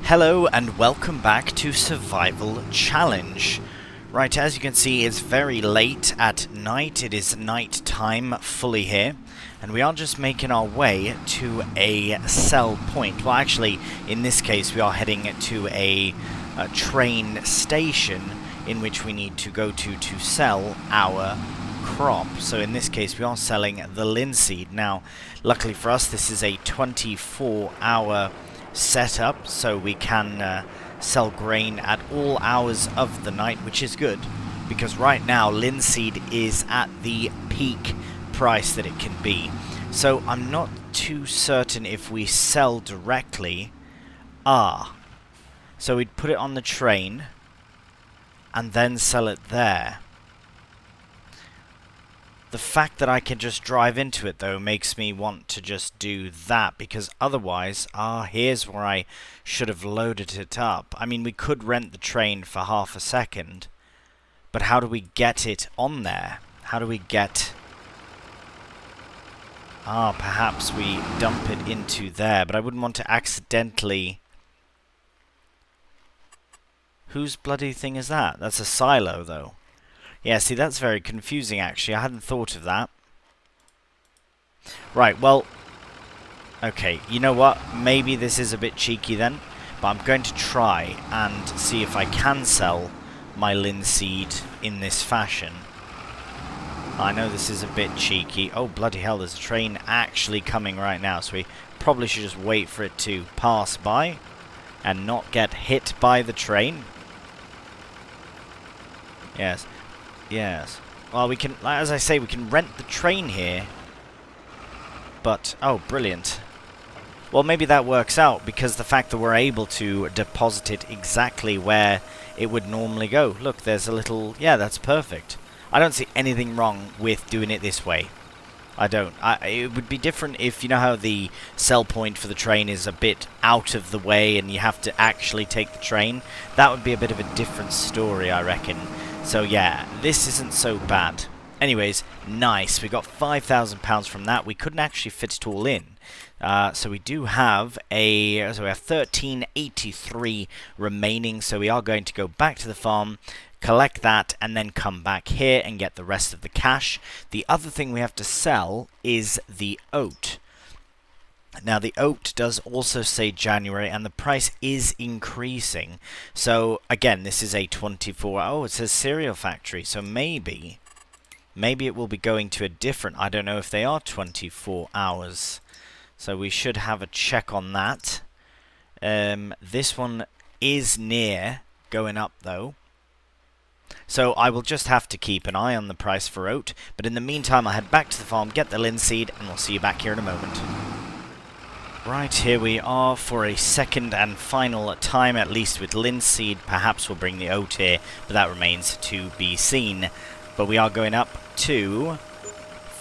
Hello and welcome back to Survival Challenge. Right, as you can see, it's very late at night. It is night time fully here, and we are just making our way to a sell point. Well, actually, in this case, we are heading to a train station in which we need to go to sell our crop. So in this case, we are selling the linseed. Now, luckily for us, this is a 24-hour setup, so we can sell grain at all hours of the night, which is good because right now linseed is at the peak price that it can be. So I'm not too certain if we sell directly. So we'd put it on the train and then sell it there. The fact that I can just drive into it, though, makes me want to just do that, because otherwise, here's where I should have loaded it up. I mean, we could rent the train for half a second, but how do we get it on there? How do we get... perhaps we dump it into there, but I wouldn't want to accidentally... Whose bloody thing is that? That's a silo, though. Yeah, see, that's very confusing, actually. I hadn't thought of that. Right, well... Okay, you know what? Maybe this is a bit cheeky then, but I'm going to try and see if I can sell my linseed in this fashion. I know this is a bit cheeky. Oh, bloody hell, there's a train actually coming right now, so we probably should just wait for it to pass by and not get hit by the train. Yes. Yes. Well, we can, as I say, we can rent the train here. But, oh, brilliant. Well, maybe that works out, because the fact that we're able to deposit it exactly where it would normally go. Look, there's a little... Yeah, that's perfect. I don't see anything wrong with doing it this way. I don't. It would be different if, you know how the sell point for the train is a bit out of the way and you have to actually take the train? That would be a bit of a different story, I reckon. So yeah, this isn't so bad. Anyways, nice. We got £5,000 from that. We couldn't actually fit it all in. So we do have we have 1383 remaining. So we are going to go back to the farm, collect that, and then come back here and get the rest of the cash. The other thing we have to sell is the oat. Now, the oat does also say January, and the price is increasing. So, again, this is a 24... Oh, it says cereal factory, so maybe it will be going to a different... I don't know if they are 24 hours. So we should have a check on that. This one is near going up, though. So I will just have to keep an eye on the price for oat. But in the meantime, I'll head back to the farm, get the linseed, and we'll see you back here in a moment. Right, here we are for a second and final time, at least with linseed. Perhaps we'll bring the oat here, but that remains to be seen. But we are going up to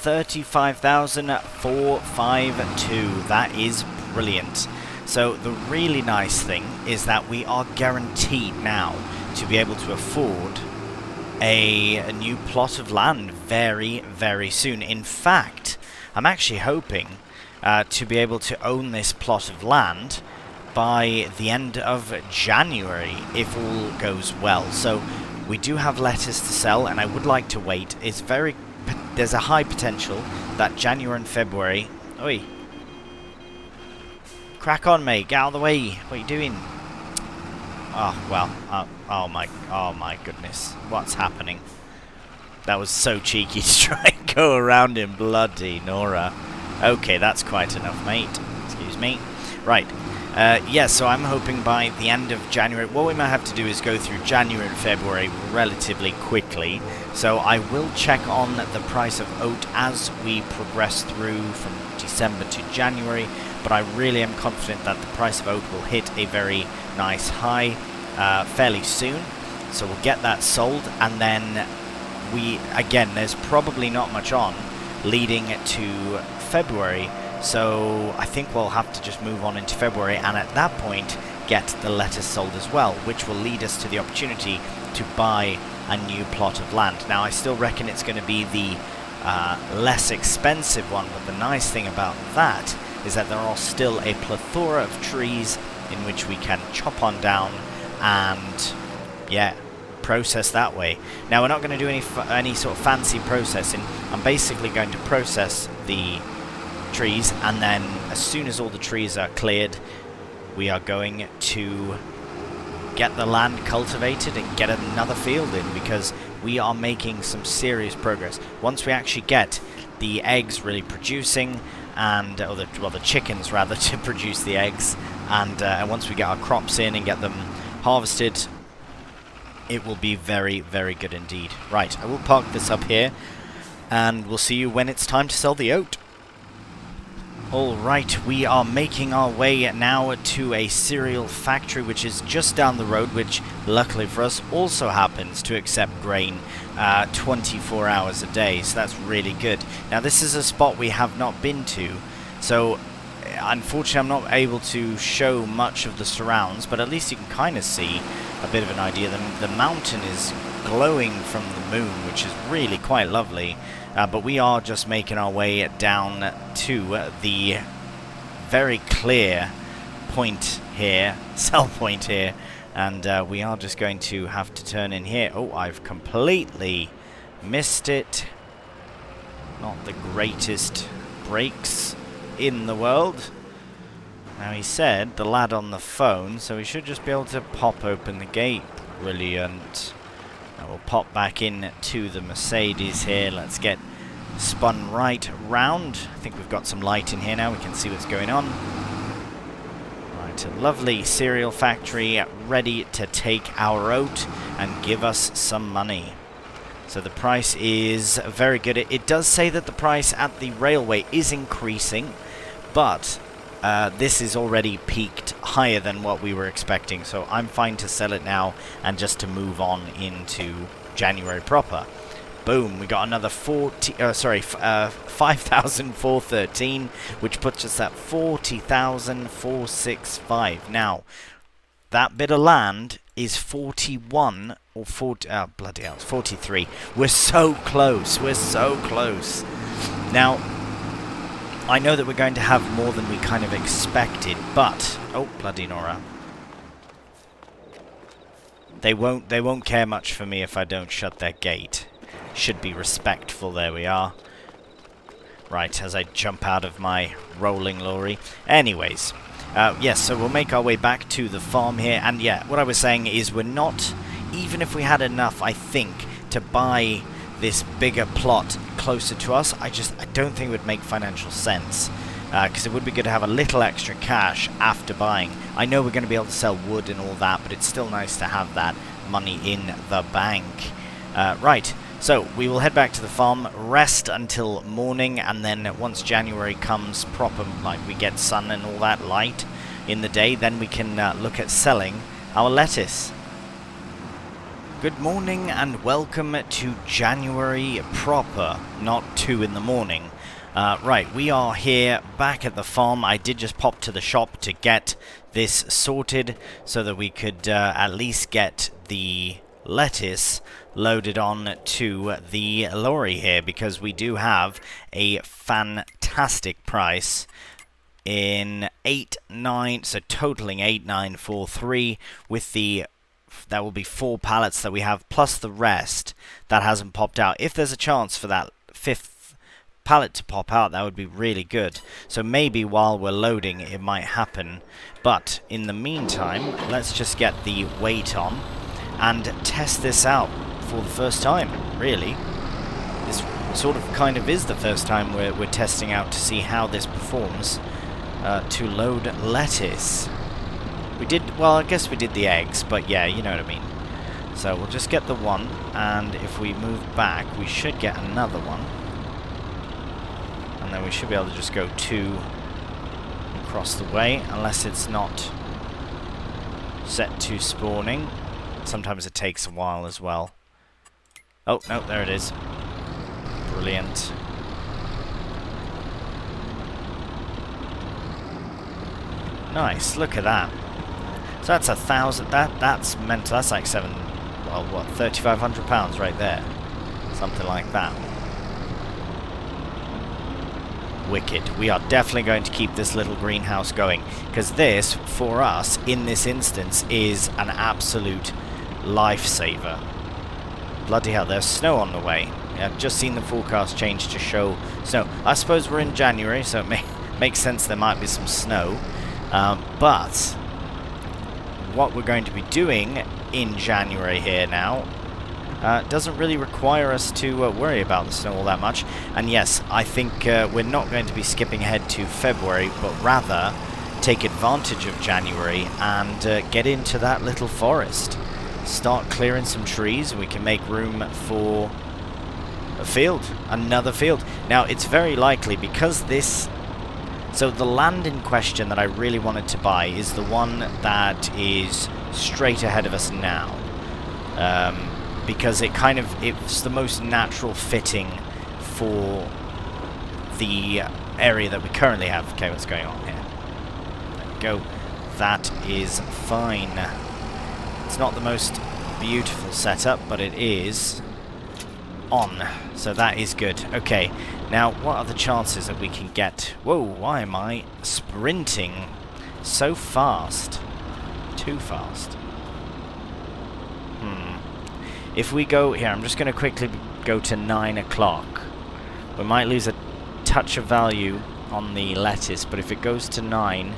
35,452. That is brilliant. So the really nice thing is that we are guaranteed now to be able to afford a new plot of land very, very soon. In fact, I'm actually hoping to be able to own this plot of land by the end of January, if all goes well. So we do have lettuce to sell, and I would like to wait. There's a high potential that January and February... Oi! Crack on, mate. Get out of the way. What are you doing? Oh, well. Oh my goodness. What's happening? That was so cheeky to try and go around him. Bloody Nora. Okay, that's quite enough, mate. Excuse me. Right. Yeah, so I'm hoping by the end of January, what we might have to do is go through January and February relatively quickly. So I will check on the price of oat as we progress through from December to January, but I really am confident that the price of oat will hit a very nice high fairly soon. So we'll get that sold, and then again, there's probably not much on leading to February. So I think we'll have to just move on into February, and at that point get the lettuce sold as well, which will lead us to the opportunity to buy a new plot of land. Now I still reckon it's going to be the less expensive one, but the nice thing about that is that there are still a plethora of trees in which we can chop on down and, yeah, process that way. Now we're not going to do any sort of fancy processing. I'm basically going to process the trees, and then as soon as all the trees are cleared, we are going to get the land cultivated and get another field in, because we are making some serious progress. Once we actually get the eggs really producing, and or the chickens rather to produce the eggs, and once we get our crops in and get them harvested, it will be very, very good indeed. Right, I will park this up here, and we'll see you when it's time to sell the oat. Alright, we are making our way now to a cereal factory which is just down the road, which luckily for us also happens to accept grain 24 hours a day, so that's really good. Now this is a spot we have not been to, so unfortunately I'm not able to show much of the surrounds, but at least you can kind of see a bit of an idea. The mountain is glowing from the moon, which is really quite lovely. But we are just making our way down to the very clear point here, sell point here, and we are just going to have to turn in here. Oh, I've completely missed it. Not the greatest brakes in the world. Now he said, the lad on the phone, so we should just be able to pop open the gate. Brilliant. Now we'll pop back in to the Mercedes here. Let's get spun right round. I think we've got some light in here now. We can see what's going on. Right, a lovely cereal factory ready to take our oat and give us some money. So the price is very good. It does say that the price at the railway is increasing, but this is already peaked higher than what we were expecting, so I'm fine to sell it now and just to move on into January proper. Boom, we got another 5,413, which puts us at 40,465. Now, that bit of land is 41 or 40. Oh, bloody hell, it's 43. We're so close. We're so close. Now, I know that we're going to have more than we kind of expected, but oh, bloody Nora. They won't care much for me if I don't shut their gate. Should be respectful. There we are. Right, as I jump out of my rolling lorry. Anyways, yes, so we'll make our way back to the farm here, and yeah, what I was saying is we're not, even if we had enough, I think, to buy this bigger plot closer to us, I don't think it would make financial sense, because it would be good to have a little extra cash after buying. I know we're going to be able to sell wood and all that, but it's still nice to have that money in the bank. Right, so we will head back to the farm, rest until morning, and then once January comes proper, like we get sun and all that light in the day, then we can look at selling our lettuce. Good morning and welcome to January proper, not 2 in the morning. Right, we are here back at the farm. I did just pop to the shop to get this sorted so that we could at least get the lettuce loaded on to the lorry here, because we do have a fantastic price in 8,9, so totaling 8,943 with the that will be 4 pallets that we have, plus the rest that hasn't popped out. If there's a chance for that 5th pallet to pop out, that would be really good. So maybe while we're loading it might happen. But in the meantime, let's just get the weight on and test this out for the first time, really. This sort of kind of is the first time we're testing out to see how this performs to load lettuce. We did, well, I guess we did the eggs, but yeah, you know what I mean. So we'll just get the one, and if we move back, we should get another one. And then we should be able to just go 2 across the way, unless it's not set to spawning. Sometimes it takes a while as well. Oh, no, there it is. Brilliant. Nice, look at that. So that's 1,000, that's mental, that's like well, what, £3,500 right there. Something like that. Wicked. We are definitely going to keep this little greenhouse going, because this, for us, in this instance, is an absolute lifesaver. Bloody hell, there's snow on the way. I've just seen the forecast change to show snow. I suppose we're in January, so it makes sense there might be some snow. But what we're going to be doing in January here now doesn't really require us to worry about the snow all that much. And yes, I think we're not going to be skipping ahead to February, but rather take advantage of January and get into that little forest. Start clearing some trees. We can make room for a field, another field. Now, it's very likely, because this... So the land in question that I really wanted to buy is the one that is straight ahead of us now. Because it's the most natural fitting for the area that we currently have. Okay, what's going on here? There we go. That is fine. It's not the most beautiful setup, but it is on. So that is good. Okay, now what are the chances that we can get... Whoa, why am I sprinting so fast? Too fast. If we go here, I'm just going to quickly go to 9 o'clock. We might lose a touch of value on the lettuce, but if it goes to 9...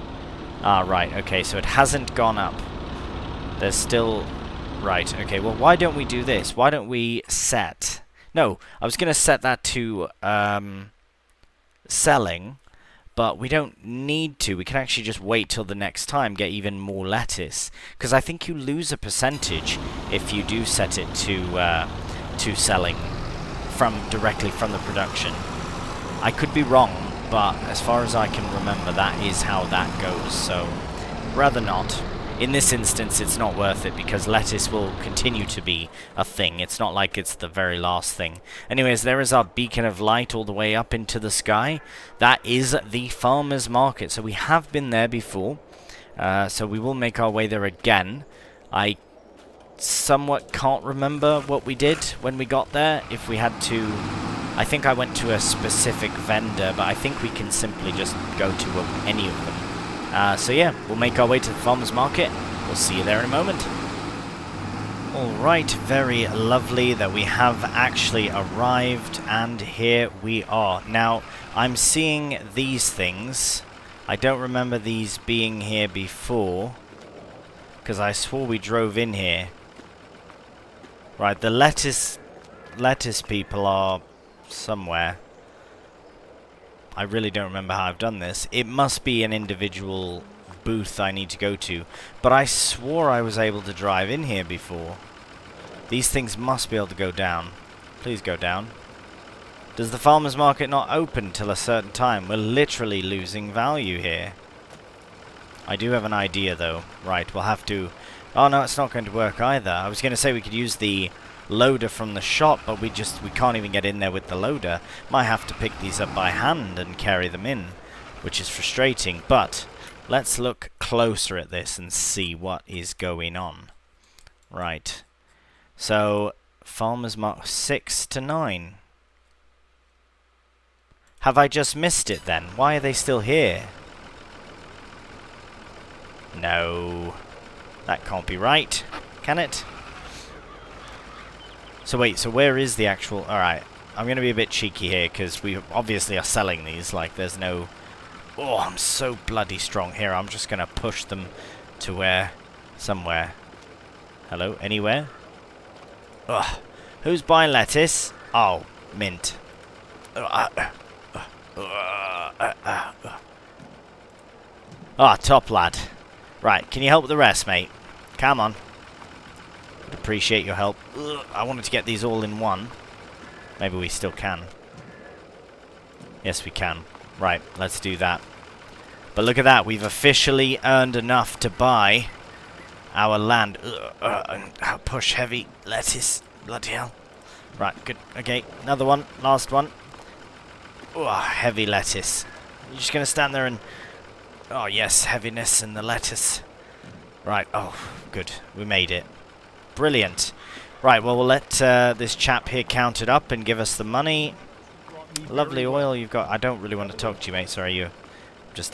Ah, right, okay, so it hasn't gone up. There's still... Right, okay, well, why don't we do this? Why don't we set... No, I was going to set that to selling, but we don't need to. We can actually just wait till the next time, get even more lettuce. Because I think you lose a percentage if you do set it to selling directly from the production. I could be wrong, but as far as I can remember, that is how that goes. So, rather not. In this instance, it's not worth it, because lettuce will continue to be a thing. It's not like it's the very last thing. Anyways, there is our beacon of light all the way up into the sky. That is the farmer's market. So we have been there before. So we will make our way there again. I somewhat can't remember what we did when we got there. If we had to... I think I went to a specific vendor, but I think we can simply just go to any of them. So yeah, we'll make our way to the farmer's market. We'll see you there in a moment. Alright, very lovely that we have actually arrived, and here we are. Now, I'm seeing these things. I don't remember these being here before, because I swore we drove in here. Right, the lettuce people are somewhere. I really don't remember how I've done this. It must be an individual booth I need to go to. But I swore I was able to drive in here before. These things must be able to go down. Please go down. Does the farmer's market not open till a certain time? We're literally losing value here. I do have an idea though. Right, we'll have to... Oh no, it's not going to work either. I was going to say we could use the loader from the shop, but we can't even get in there with the loader. Might have to pick these up by hand and carry them in, which is frustrating. But let's look closer at this and see what is going on. Right. So, farmer's market 6 to 9. Have I just missed it then? Why are they still here? No. That can't be right. Can it? So wait, so where is the actual... Alright, I'm going to be a bit cheeky here, because we obviously are selling these, like there's no... Oh, I'm so bloody strong here. I'm just going to push them to where... Somewhere. Hello, anywhere? Ugh. Who's buying lettuce? Oh, mint. Ah, top lad. Right, can you help with the rest, mate? Come on. Would appreciate your help. Ugh, I wanted to get these all in one. Maybe we still can. Yes, we can. Right, let's do that. But look at that, we've officially earned enough to buy our land. Push heavy lettuce. Bloody hell. Right, good. Okay, another one. Last one. Heavy lettuce. You're just going to stand there and... Oh, yes, heaviness in the lettuce. Right, oh, good. We made it. Brilliant. Right, well, we'll let this chap here count it up and give us the money. Lovely oil you've got. I don't really want to talk to you, mate. Sorry,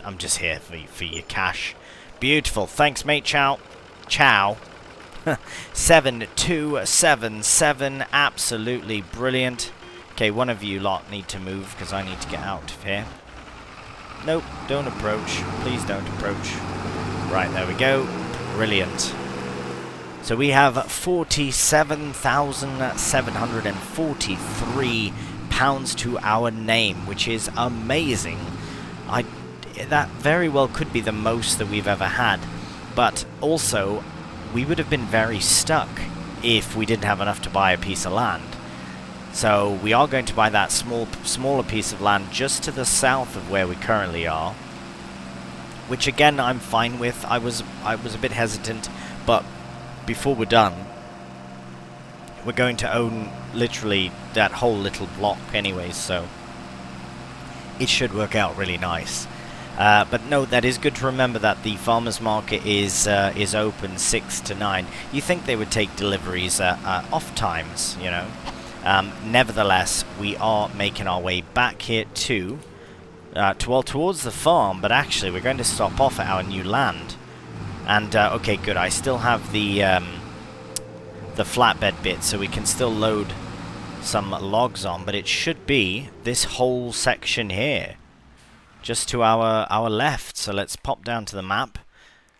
I'm just here for your cash. Beautiful. Thanks, mate. Ciao. Ciao. 7277. Absolutely brilliant. Okay, one of you lot need to move because I need to get out of here. Nope, don't approach. Please don't approach. Right, there we go. Brilliant. So we have 47,743 pounds to our name, which is amazing. That very well could be the most that we've ever had, but also we would have been very stuck if we didn't have enough to buy a piece of land. So we are going to buy that smaller piece of land just to the south of where we currently are, which again I'm fine with. I was a bit hesitant, but before we're done, we're going to own literally that whole little block anyways, so it should work out really nice. But no, that is good to remember that the farmers market is open 6 to 9. You think they would take deliveries off times, you know. Nevertheless, we are making our way back here towards the farm, but actually we're going to stop off at our new land. And okay, good. I still have the flatbed bit, so we can still load some logs on, but it should be this whole section here, just to our left. So let's pop down to the map.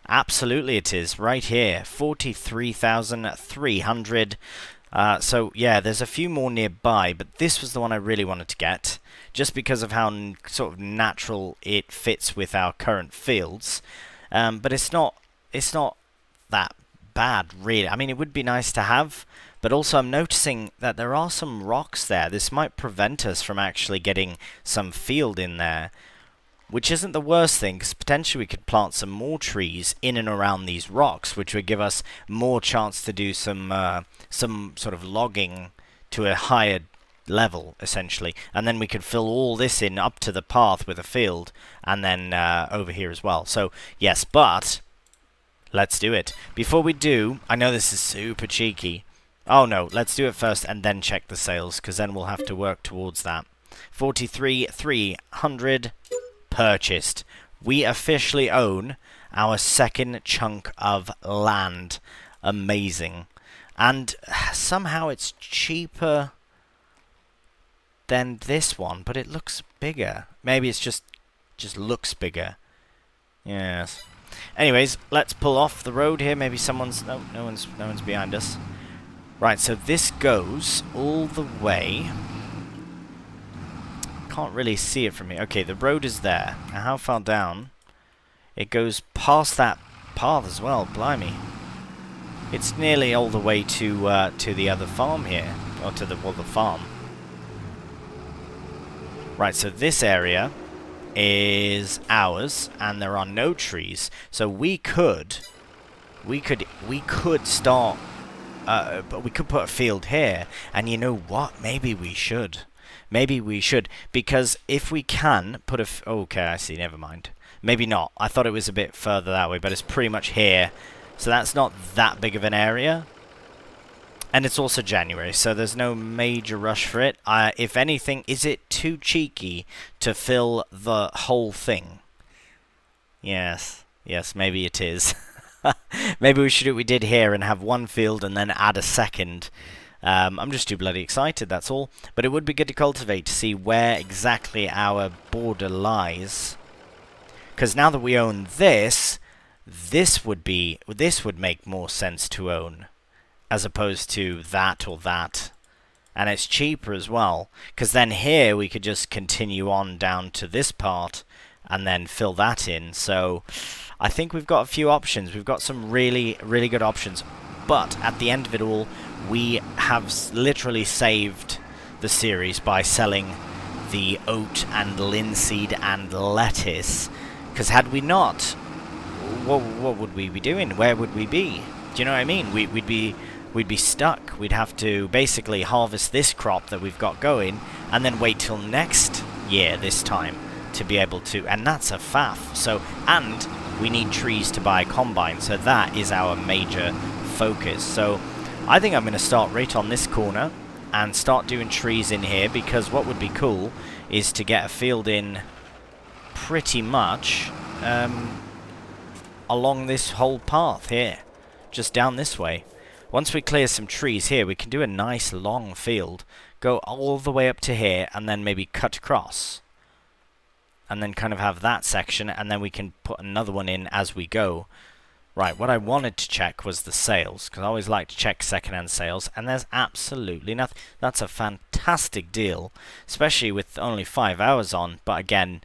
Absolutely, it is right here, 43,300. So yeah, there's a few more nearby, but this was the one I really wanted to get, just because of how sort of natural it fits with our current fields. But it's not that bad, really. I mean, it would be nice to have, but also I'm noticing that there are some rocks there. This might prevent us from actually getting some field in there, which isn't the worst thing, because potentially we could plant some more trees in and around these rocks, which would give us more chance to do some sort of logging to a higher level, essentially. And then we could fill all this in up to the path with a field, and then over here as well. So, yes, but let's do it. Before we do, I know this is super cheeky. Oh no, let's do it first and then check the sales, because then we'll have to work towards that. 43,300 purchased. We officially own our second chunk of land. Amazing. And somehow it's cheaper than this one, but it looks bigger. Maybe it's just looks bigger. Yes. Anyways, let's pull off the road here. Maybe someone's... No one's behind us. Right, so this goes all the way. Can't really see it from here. Okay, the road is there. Now, how far down? It goes past that path as well. Blimey. It's nearly all the way to the other farm here. Or to the farm. Right, so this area is ours, and there are no trees. So we could start, but we could put a field here. And you know what? Maybe we should. Maybe we should, because if we can put a... okay, I see. Never mind. Maybe not. I thought it was a bit further that way, but it's pretty much here. So that's not that big of an area. And it's also January, so there's no major rush for it. If anything, is it too cheeky to fill the whole thing? Yes. Yes, maybe it is. Maybe we should do what we did here and have one field and then add a second. I'm just too bloody excited, that's all. But it would be good to cultivate to see where exactly our border lies. Because now that we own this, this would make more sense to own, as opposed to that or that. And it's cheaper as well, because then here we could just continue on down to this part and then fill that in. So I think we've got a few options. We've got some really, really good options. But at the end of it all, we have literally saved the series by selling the oat and linseed and lettuce. Because had we not, what would we be doing? Where would we be? Do you know what I mean? We'd be stuck. We'd have to basically harvest this crop that we've got going and then wait till next year this time to be able to, and that's a faff. So, and we need trees to buy combine, so that is our major focus. So I think I'm going to start right on this corner and start doing trees in here, because what would be cool is to get a field in pretty much along this whole path here, just down this way. Once we clear some trees here, we can do a nice long field, go all the way up to here, and then maybe cut across. And then kind of have that section, and then we can put another one in as we go. Right, what I wanted to check was the sales, because I always like to check second-hand sales, and there's absolutely nothing. That's a fantastic deal, especially with only 5 hours on, but again,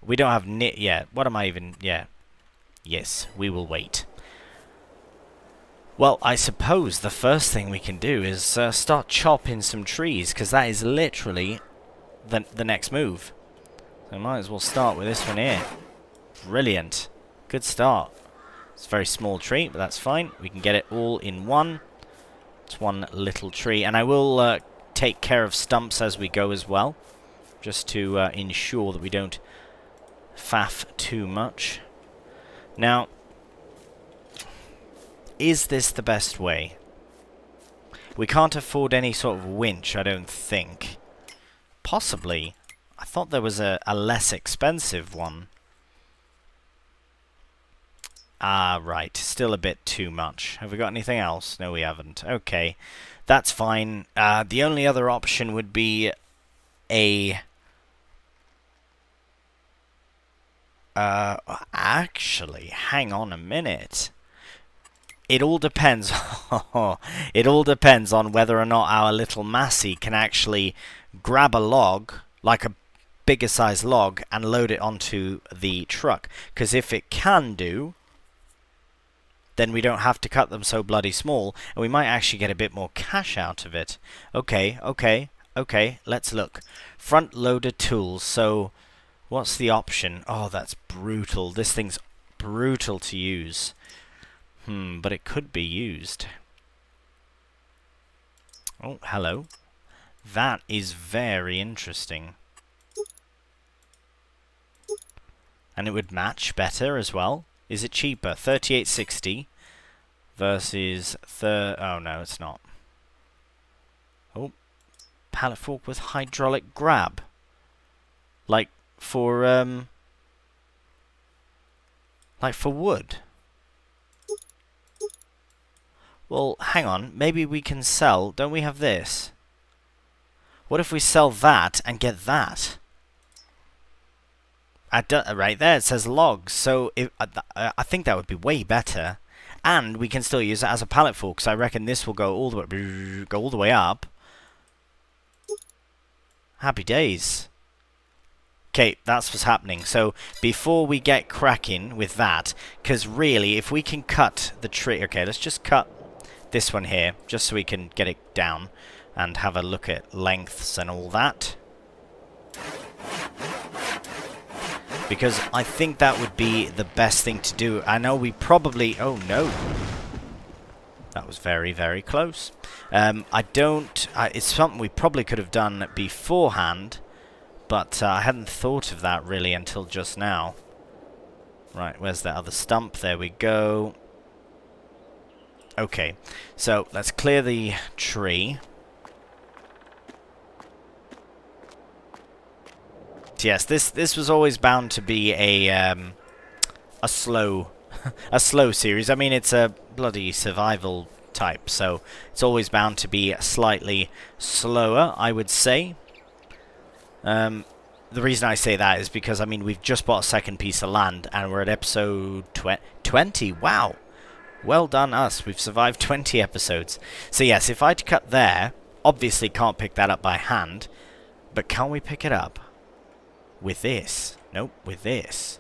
we don't have yeah, what am I even, yeah. Yes, we will wait. Well, I suppose the first thing we can do is start chopping some trees, because that is literally the next move. So might as well start with this one here. Brilliant. Good start. It's a very small tree, but that's fine. We can get it all in one. It's one little tree. And I will take care of stumps as we go as well, just to ensure that we don't faff too much. Now, is this the best way? We can't afford any sort of winch, I don't think. Possibly. I thought there was a less expensive one. Ah, right. Still a bit too much. Have we got anything else? No, we haven't. Okay. That's fine. The only other option would be a... actually, hang on a minute. It all depends. It all depends on whether or not our little Massey can actually grab a log, like a bigger size log, and load it onto the truck. Because if it can do, then we don't have to cut them so bloody small, and we might actually get a bit more cash out of it. Okay, let's look. Front loader tools. So, what's the option? Oh, that's brutal. This thing's brutal to use. But it could be used. Oh, hello. That is very interesting. And it would match better as well. Is it cheaper? 38.60 versus oh no, it's not. Oh, pallet fork with hydraulic grab. Like for wood. Well, hang on. Maybe we can sell. Don't we have this? What if we sell that and get that? Right there, it says logs. So if, I think that would be way better. And we can still use it as a pallet fork. So I reckon this will go all the way up. Happy days. Okay, that's what's happening. So before we get cracking with that, because really, if we can cut the tree... Okay, let's just cut this one here, just so we can get it down and have a look at lengths and all that. Because I think that would be the best thing to do. I know we probably... Oh, no. That was very, very close. It's something we probably could have done beforehand, but I hadn't thought of that really until just now. Right, where's that other stump? There we go. Okay, so let's clear the tree. Yes, this was always bound to be a slow a slow series. I mean, it's a bloody survival type, so it's always bound to be slightly slower, I would say. The reason I say that is because, I mean, we've just bought a second piece of land, and we're at episode 20. Wow! Well done us. We've survived 20 episodes. So yes, if I'd cut there, obviously can't pick that up by hand, but can we pick it up with this? Nope, with this.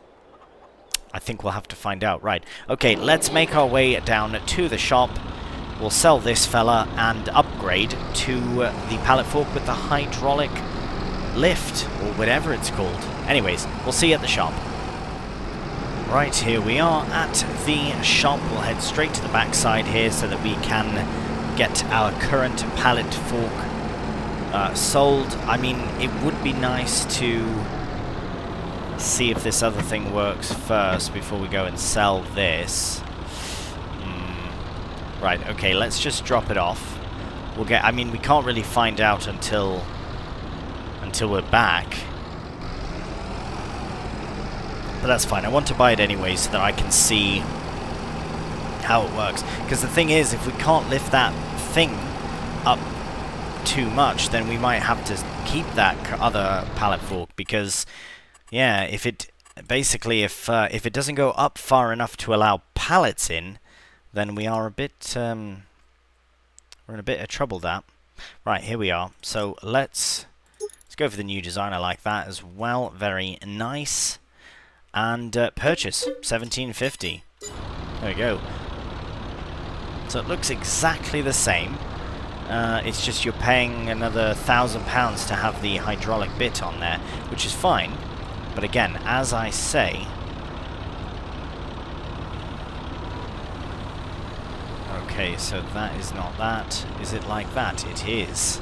I think we'll have to find out. Right. Okay, let's make our way down to the shop. We'll sell this fella and upgrade to the pallet fork with the hydraulic lift, or whatever it's called. Anyways, we'll see you at the shop. Right, here we are at the shop. We'll head straight to the backside here so that we can get our current pallet fork sold. I mean, it would be nice to see if this other thing works first before we go and sell this. Right, okay, let's just drop it off. We'll get, I mean, we can't really find out until we're back. But that's fine. I want to buy it anyway so that I can see how it works. Because the thing is, if we can't lift that thing up too much, then we might have to keep that other pallet fork. Because, yeah, if it basically, if it doesn't go up far enough to allow pallets in, then we are a bit, we're in a bit of trouble. That. Right, here we are. So let's go for the new design. I like that as well. Very nice. And purchase, $17.50. There we go. So it looks exactly the same. It's just you're paying another £1,000 to have the hydraulic bit on there, which is fine. But again, as I say... Okay, so that is not that. Is it like that? It is.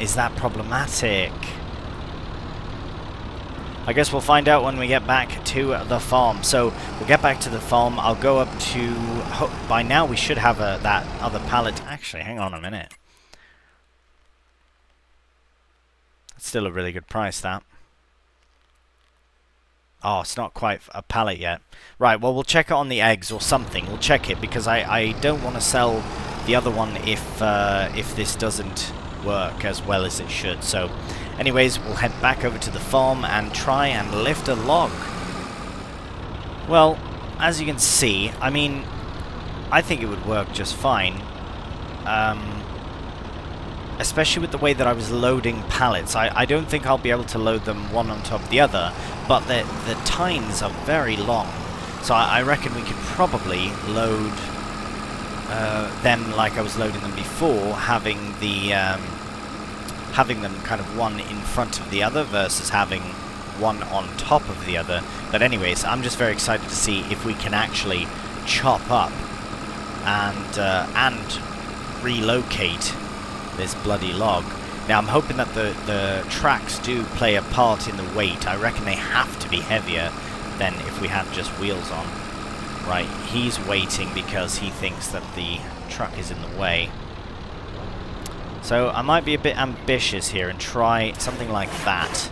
Is that problematic? I guess we'll find out when we get back to the farm. So we'll get back to the farm. I'll go up to... by now we should have that other pallet. Actually, hang on a minute. That's still a really good price, that. Oh, it's not quite a pallet yet. Right, well, we'll check it on the eggs or something. We'll check it because I don't want to sell the other one if this doesn't work as well as it should. So, anyways, we'll head back over to the farm and try and lift a log. Well, as you can see, I mean, I think it would work just fine. Especially with the way that I was loading pallets. I don't think I'll be able to load them one on top of the other, but the tines are very long. So I reckon we could probably load them like I was loading them before, having them kind of one in front of the other versus having one on top of the other. But anyways, I'm just very excited to see if we can actually chop up and relocate this bloody log. Now I'm hoping that the tracks do play a part in the weight. I reckon they have to be heavier than if we had just wheels on. Right, he's waiting because he thinks that the truck is in the way. So I might be a bit ambitious here and try something like that.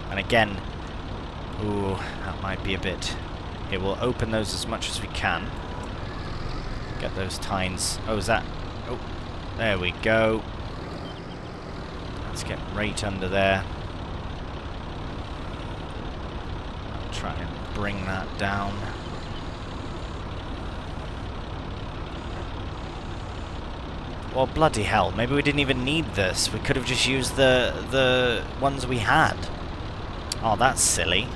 And again, ooh, that might be a bit... It will open those as much as we can. Get those tines. Oh, is that... Oh, there we go. Let's get right under there. I'll try and bring that down. Well, bloody hell. Maybe we didn't even need this. We could have just used the ones we had. Oh, that's silly.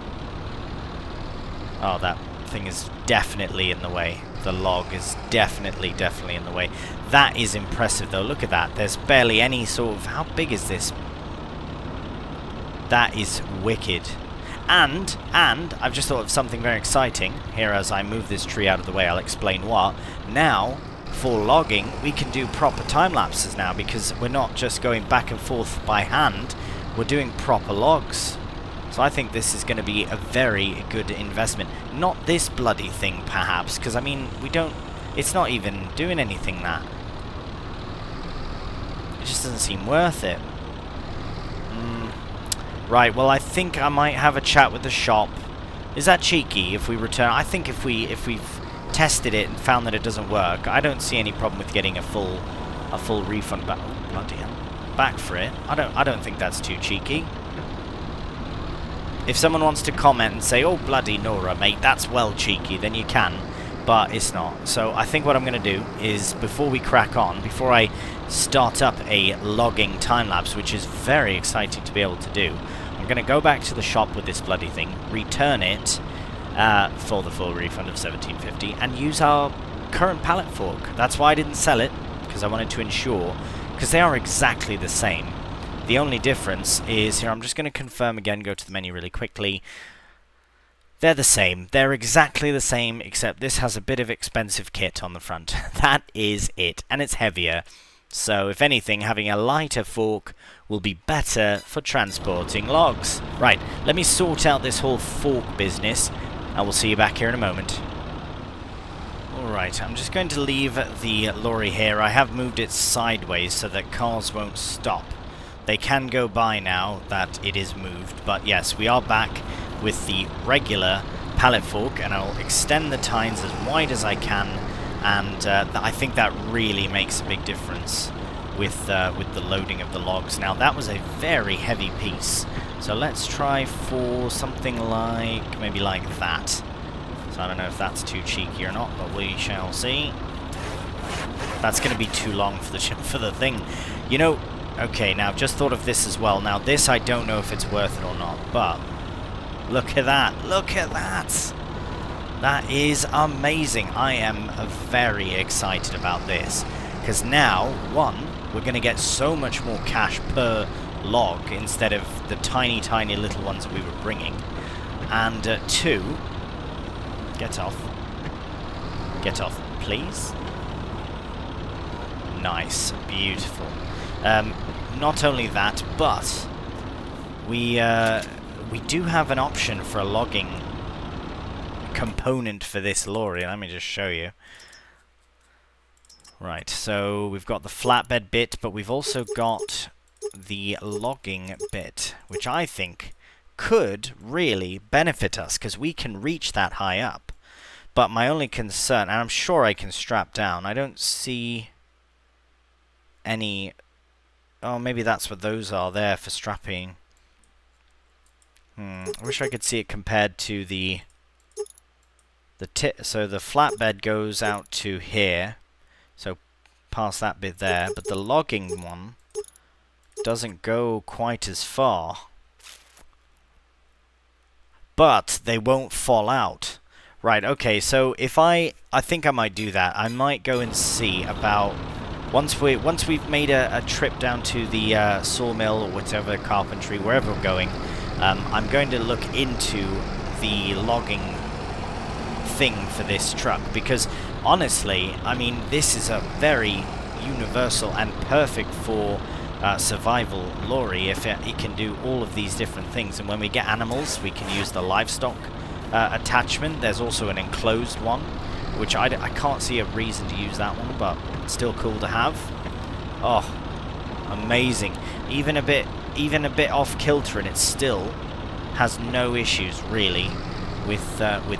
Oh, that thing is definitely in the way. The log is definitely in the way. That is impressive, though. Look at that. There's barely any sort of... How big is this? That is wicked. And I've just thought of something very exciting. Here, as I move this tree out of the way, I'll explain what. Now, for logging, we can do proper time lapses now, because we're not just going back and forth by hand. We're doing proper logs. So I think this is going to be a very good investment. Not this bloody thing, perhaps, because, I mean, we don't... It's not even doing anything, that. It just doesn't seem worth it. Right, well, I think I might have a chat with the shop. Is that cheeky if we return? I think if we've tested it and found that it doesn't work, I don't see any problem with getting a full refund back. Oh, bloody hell. Back for it. I don't think that's too cheeky. If someone wants to comment and say, oh, bloody Nora, mate, that's well cheeky, then you can. but it's not. So I think what I'm going to do is, before we crack on, before I start up a logging time-lapse, which is very exciting to be able to do, I'm going to go back to the shop with this bloody thing, return it for the full refund of $17.50, and use our current pallet fork. That's why I didn't sell it, because I wanted to ensure, because they are exactly the same. The only difference is, here I'm just going to confirm again, go to the menu really quickly. They're the same. They're exactly the same, except this has a bit of expensive kit on the front. That is it, and it's heavier. So, if anything, having a lighter fork will be better for transporting logs. Right, let me sort out this whole fork business, and we'll see you back here in a moment. Alright, I'm just going to leave the lorry here. I have moved it sideways so that cars won't stop. They can go by now that it is moved, but yes, we are back with the regular pallet fork, and I'll extend the tines as wide as I can, and I think that really makes a big difference with the loading of the logs. Now, that was a very heavy piece, so let's try for something like, maybe like that. So I don't know if that's too cheeky or not, but we shall see. That's going to be too long for the thing. You know, okay, now I've just thought of this as well. Now, this I don't know if it's worth it or not, but look at that. Look at that. That is amazing. I am very excited about this, because now, one, we're going to get so much more cash per log instead of the tiny, tiny little ones we were bringing. And two, get off. Get off, please. Nice. Beautiful. Not only that, but we do have an option for a logging component for this lorry. Let me just show you. Right, so we've got the flatbed bit, but we've also got the logging bit, which I think could really benefit us, because we can reach that high up. But my only concern, and I'm sure I can strap down, I don't see any... Oh, maybe that's what those are there for strapping. I wish I could see it compared to the tip. So the flatbed goes out to here, so past that bit there, but the logging one doesn't go quite as far. But they won't fall out. Right, okay, so if I think I might do that. I might go and see about... Once we've made a trip down to the sawmill or whatever, carpentry, wherever we're going, I'm going to look into the logging thing for this truck, because honestly, I mean, this is a very universal and perfect for survival lorry if it can do all of these different things. And when we get animals, we can use the livestock attachment. There's also an enclosed one, which I can't see a reason to use that one, but still cool to have. Oh, amazing. Even a bit off kilter, and it still has no issues really with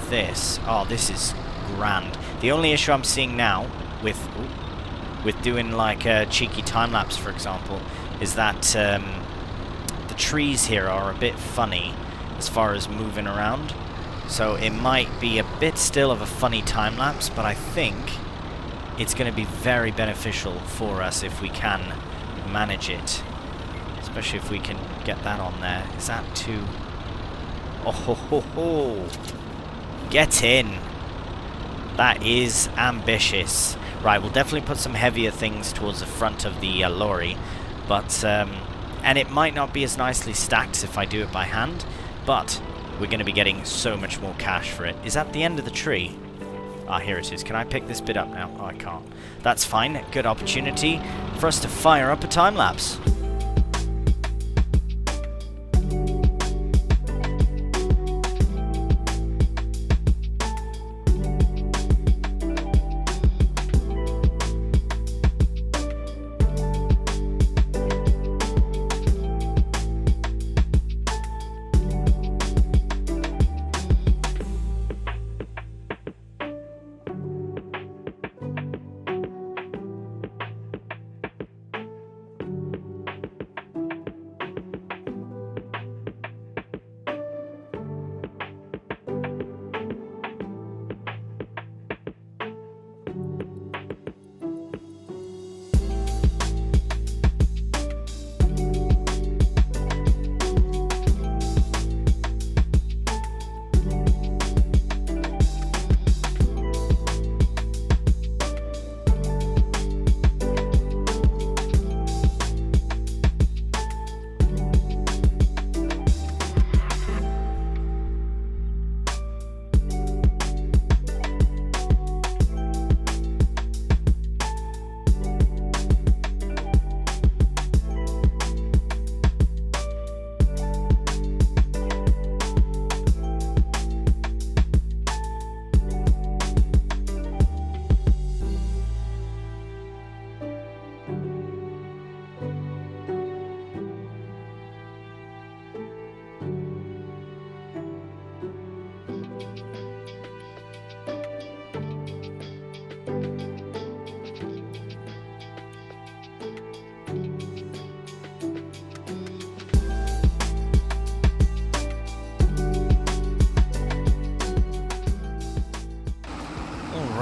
this. Oh, this is grand. The only issue I'm seeing now with doing like a cheeky time lapse, for example, is that the trees here are a bit funny as far as moving around. So it might be a bit still of a funny time lapse, but I think it's going to be very beneficial for us if we can manage it. Especially if we can get that on there. Is that too... Oh ho ho ho! Get in! That is ambitious. Right, we'll definitely put some heavier things towards the front of the lorry, but and it might not be as nicely stacked if I do it by hand, but we're going to be getting so much more cash for it. Is that the end of the tree? Ah, here it is. Can I pick this bit up now? Oh, I can't. That's fine. Good opportunity for us to fire up a time lapse.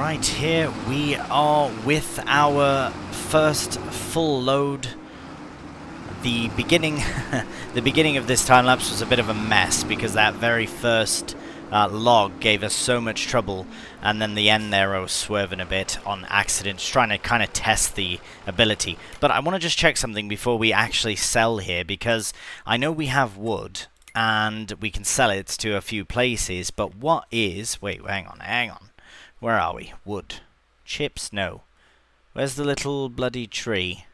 Right, here we are with our first full load. The beginning, the beginning of this time lapse was a bit of a mess because that very first log gave us so much trouble, and then the end there I was swerving a bit on accident, just trying to kind of test the ability. But I want to just check something before we actually sell here, because I know we have wood and we can sell it to a few places, but what is... Wait, hang on. Where are we? Wood. Chips? No. Where's the little bloody tree?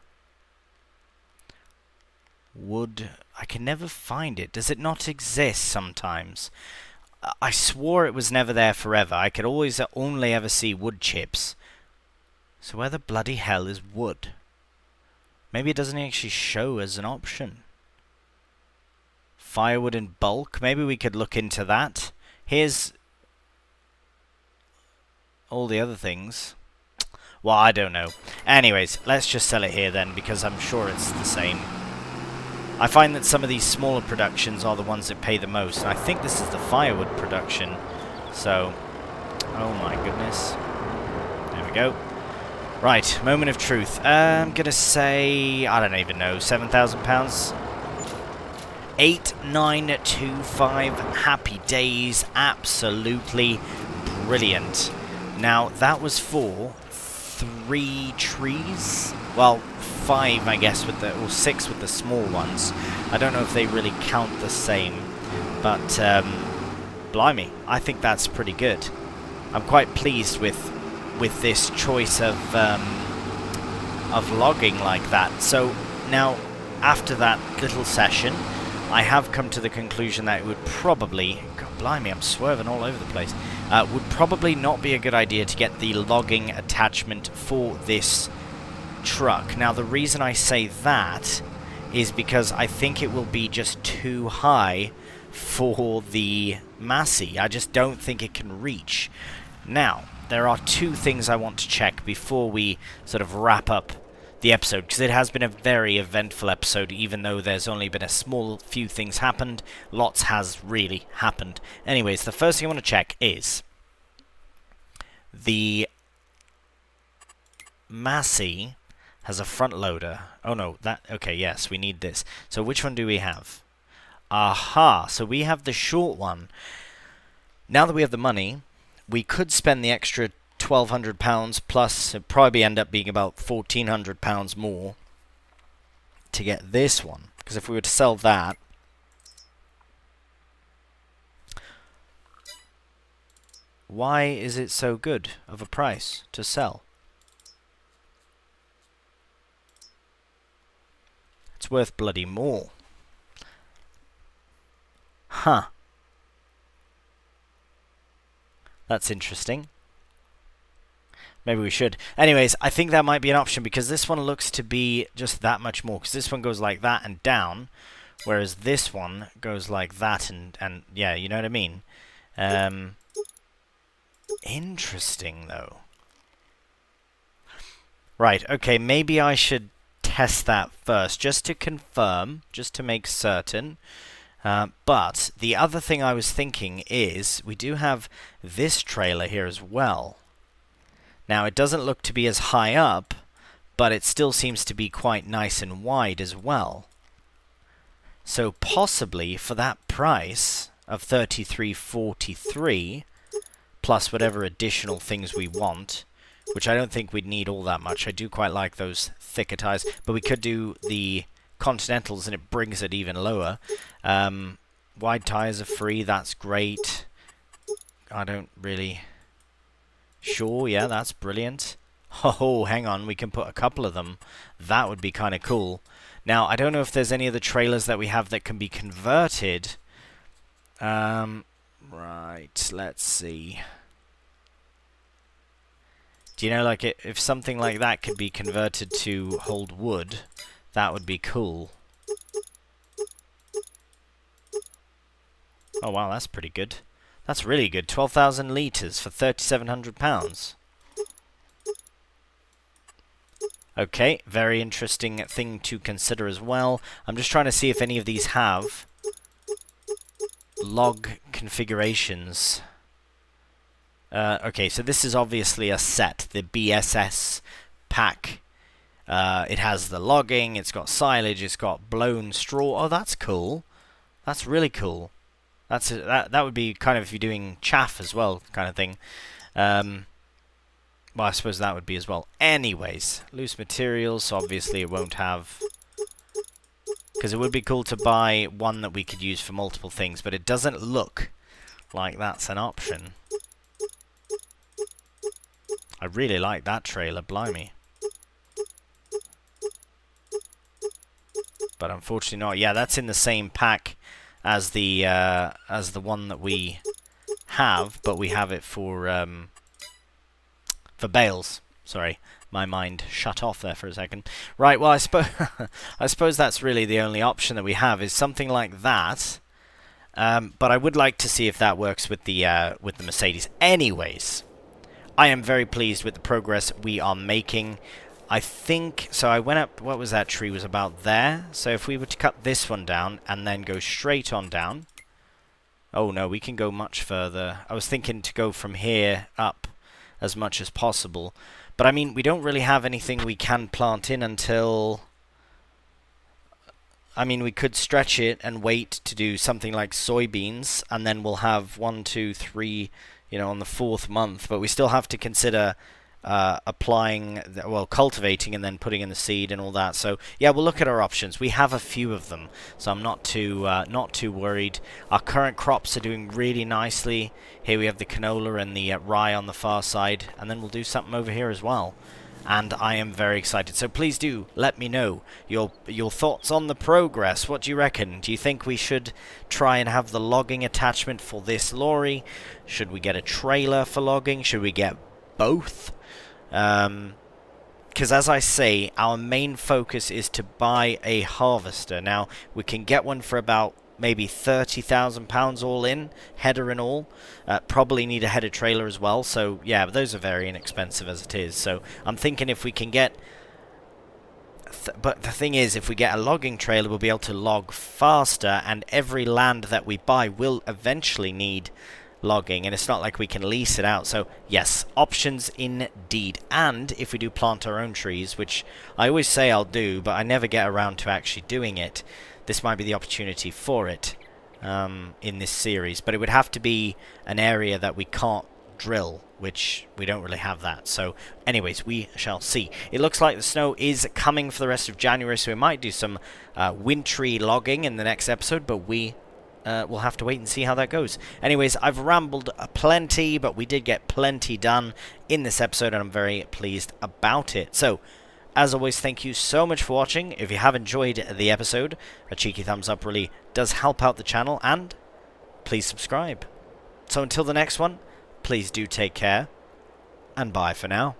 Wood. I can never find it. Does it not exist sometimes? I swore it was never there forever. I could always only ever see wood chips. So where the bloody hell is wood? Maybe it doesn't actually show as an option. Firewood in bulk. Maybe we could look into that. Here's all the other things. Well, I don't know. Anyways, let's just sell it here then, because I'm sure it's the same. I find that some of these smaller productions are the ones that pay the most, and I think this is the firewood production. So, oh my goodness. There we go. Right, moment of truth. I'm gonna say, I don't even know, £7,000? 8925. Happy days. Absolutely brilliant. Now, that was for 3 trees. Well, 5, I guess, with the, or 6 with the small ones. I don't know if they really count the same, but blimey, I think that's pretty good. I'm quite pleased with this choice of logging like that. So now, after that little session, I have come to the conclusion that it would probably, God blimey, I'm swerving all over the place, would probably not be a good idea to get the logging attachment for this truck. Now, the reason I say that is because I think it will be just too high for the Massey. I just don't think it can reach. Now, there are 2 things I want to check before we sort of wrap up the episode, because it has been a very eventful episode. Even though there's only been a small few things happened, lots has really happened. Anyways, the first thing I want to check is the Massey has a front loader. Oh no, that, okay, yes, we need this. So which one do we have? Aha, so we have the short one. Now that we have the money, we could spend the extra £1,200 plus, it'd probably end up being about £1,400 more to get this one. Because if we were to sell that, why is it so good of a price to sell? It's worth bloody more. Huh. That's interesting. Maybe we should. Anyways, I think that might be an option, because this one looks to be just that much more. Because this one goes like that and down, whereas this one goes like that and yeah, you know what I mean? Interesting, though. Right, okay, maybe I should test that first, just to confirm, just to make certain. But the other thing I was thinking is, we do have this trailer here as well. Now, it doesn't look to be as high up, but it still seems to be quite nice and wide as well. So possibly for that price of $33.43, plus whatever additional things we want, which I don't think we'd need all that much. I do quite like those thicker tires, but we could do the Continentals and it brings it even lower. Wide tires are free, that's great. I don't really... Sure, yeah, that's brilliant. Oh, hang on, we can put a couple of them. That would be kind of cool. Now, I don't know if there's any of the trailers that we have that can be converted. Right, let's see. Do you know, like, if something like that could be converted to hold wood, that would be cool. Oh, wow, that's pretty good. That's really good. 12,000 litres for £3,700. Okay, very interesting thing to consider as well. I'm just trying to see if any of these have log configurations. Okay, so this is obviously a set, the BSS pack. It has the logging, it's got silage, it's got blown straw. Oh, that's cool. That's really cool. That would be kind of if you're doing chaff as well, kind of thing. Well, I suppose that would be as well. Anyways, loose materials, so obviously it won't have... Because it would be cool to buy one that we could use for multiple things, but it doesn't look like that's an option. I really like that trailer, blimey. But unfortunately not. Yeah, that's in the same pack as the one that we have, but we have it for bales. Sorry, my mind shut off there for a second. Right, well, I suppose that's really the only option that we have is something like that. But I would like to see if that works with the Mercedes. Anyways, I am very pleased with the progress we are making. I think, so I went up, what was that tree, was about there. So if we were to cut this one down and then go straight on down. Oh no, we can go much further. I was thinking to go from here up as much as possible. But I mean, we don't really have anything we can plant in until... I mean, we could stretch it and wait to do something like soybeans, and then we'll have 1, 2, 3, you know, on the 4th month. But we still have to consider applying, well, cultivating and then putting in the seed and all that. So yeah, we'll look at our options. We have a few of them, so I'm not too worried. Our current crops are doing really nicely. Here we have the canola and the rye on the far side, and then we'll do something over here as well. And I am very excited. So please do let me know your thoughts on the progress. What do you reckon? Do you think we should try and have the logging attachment for this lorry? Should we get a trailer for logging? Should we get both? Because as I say, our main focus is to buy a harvester. Now, we can get one for about maybe £30,000 all in, header and all. Probably need a header trailer as well, so yeah, but those are very inexpensive as it is. So I'm thinking if we can get... but the thing is, if we get a logging trailer, we'll be able to log faster, and every land that we buy will eventually need logging, and it's not like we can lease it out. So yes, options indeed. And if we do plant our own trees, which I always say I'll do, but I never get around to actually doing it, this might be the opportunity for it in this series. But it would have to be an area that we can't drill, which we don't really have that. So anyways, we shall see. It looks like the snow is coming for the rest of January, so we might do some wintry logging in the next episode, but we'll have to wait and see how that goes. Anyways, I've rambled plenty, but we did get plenty done in this episode, and I'm very pleased about it. So, as always, thank you so much for watching. If you have enjoyed the episode, a cheeky thumbs up really does help out the channel, and please subscribe. So until the next one, please do take care, and bye for now.